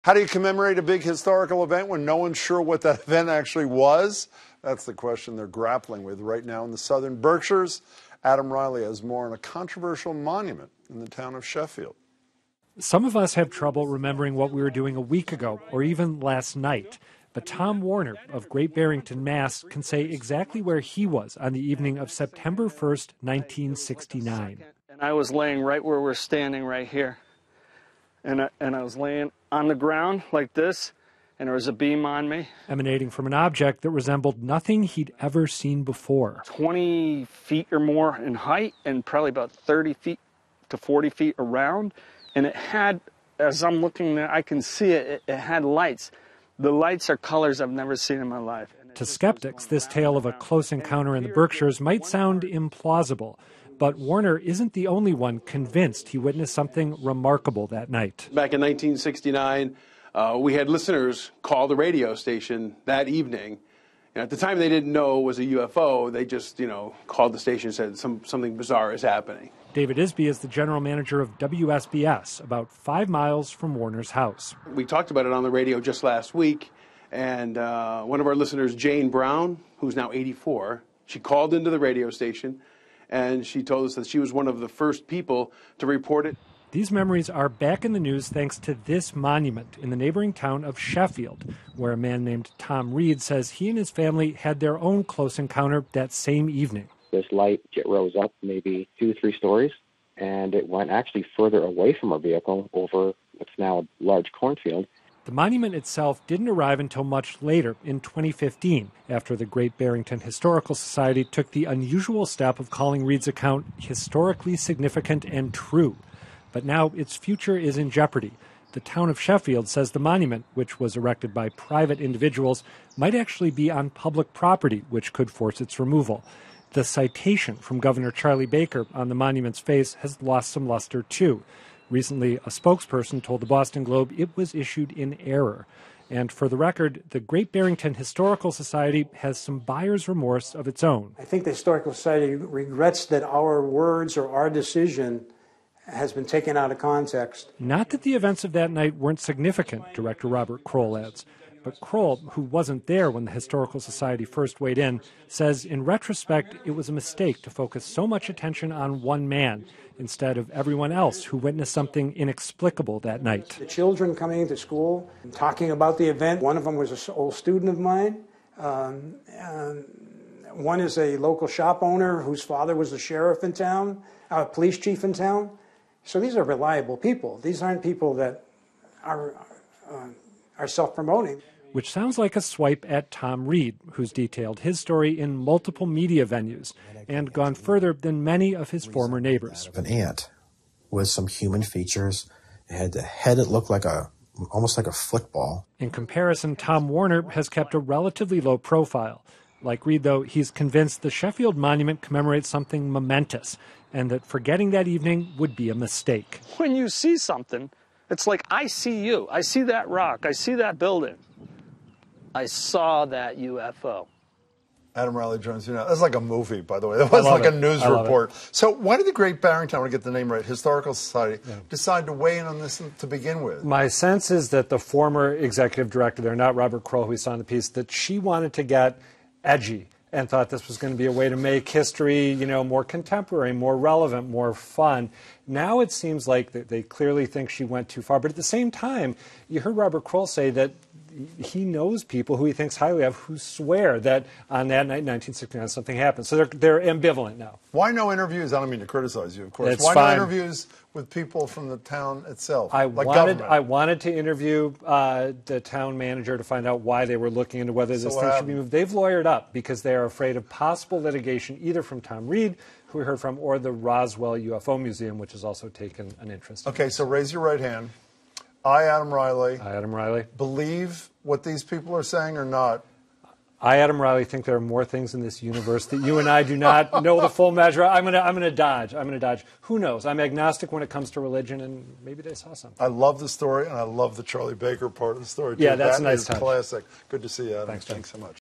How do you commemorate a big historical event when no one's sure what that event actually was? That's the question they're grappling with right now in the Southern Berkshires. Adam Reilly has more on a controversial monument in the town of Sheffield. Some of us have trouble remembering what we were doing a week ago or even last night. But Tom Warner of Great Barrington, Mass. Can say exactly where he was on the evening of September 1st, 1969. And I was laying right where we're standing right here. And I was laying on the ground like this, and there was a beam on me. Emanating from an object that resembled nothing he'd ever seen before. 20 feet or more in height and probably about 30 feet to 40 feet around. And it had, as I'm looking there, I can see it, it had lights. The lights are colors I've never seen in my life. To skeptics, this tale of a close encounter in the Berkshires might sound implausible. But Warner isn't the only one convinced he witnessed something remarkable that night. Back in 1969, we had listeners call the radio station that evening. And at the time, they didn't know it was a UFO. They just, called the station and said something bizarre is happening. David Isby is the general manager of WSBS, about 5 miles from Warner's house. We talked about it on the radio just last week, and one of our listeners, Jane Brown, who's now 84, she called into the radio station, and she told us that she was one of the first people to report it. These memories are back in the news thanks to this monument in the neighboring town of Sheffield, where a man named Tom Reed says he and his family had their own close encounter that same evening. This light rose up maybe 2 or 3 stories, and it went actually further away from our vehicle over what's now a large cornfield. The monument itself didn't arrive until much later, in 2015, after the Great Barrington Historical Society took the unusual step of calling Reed's account historically significant and true. But now its future is in jeopardy. The town of Sheffield says the monument, which was erected by private individuals, might actually be on public property, which could force its removal. The citation from Governor Charlie Baker on the monument's face has lost some luster, too. Recently, a spokesperson told the Boston Globe it was issued in error. And for the record, the Great Barrington Historical Society has some buyer's remorse of its own. I think the Historical Society regrets that our words or our decision has been taken out of context. Not that the events of that night weren't significant, Director Robert Kroll adds. But Kroll, who wasn't there when the Historical Society first weighed in, says in retrospect it was a mistake to focus so much attention on one man instead of everyone else who witnessed something inexplicable that night. The children coming into school and talking about the event, one of them was an old student of mine. One is a local shop owner whose father was the sheriff in town, a police chief in town. So these are reliable people. These aren't people that are self-promoting. Which sounds like a swipe at Tom Reed, who's detailed his story in multiple media venues and gone further than many of his former neighbors. An ant with some human features. It had the head that looked like almost like a football. In comparison, Tom Warner has kept a relatively low profile. Like Reed, though, he's convinced the Sheffield monument commemorates something momentous and that forgetting that evening would be a mistake. When you see something, it's like, I see you. I see that rock. I see that building. I saw that UFO. Adam Reilly joins you now. That's like a movie, by the way. That was like a news report. So why did the Great Barrington, I want to get the name right, Historical Society, decide to weigh in on this to begin with? My sense is that the former executive director there, not Robert Kroll, who signed the piece, that she wanted to get edgy and thought this was going to be a way to make history, more contemporary, more relevant, more fun. Now it seems like that they clearly think she went too far. But at the same time, you heard Robert Kroll say that he knows people who he thinks highly of who swear that on that night in 1969 something happened. So they're ambivalent now. Why no interviews? I don't mean to criticize you, of course. It's Why fine. no interviews with people from the town itself? I government? wanted to interview the town manager to find out why they were looking into whether this thing should be moved. They've lawyered up because they are afraid of possible litigation either from Tom Reed, who we heard from, or the Roswell UFO Museum, which has also taken an interest. Okay, so raise your right hand. I, Adam Reilly. I, Adam Reilly. Believe what these people are saying or not? I, Adam Reilly, think there are more things in this universe that you and I do not know the full measure. I'm gonna dodge. Who knows? I'm agnostic when it comes to religion, and maybe they saw something. I love the story, and I love the Charlie Baker part of the story, too. Yeah, that's a nice touch. Classic. Good to see you, Adam. Thanks so much.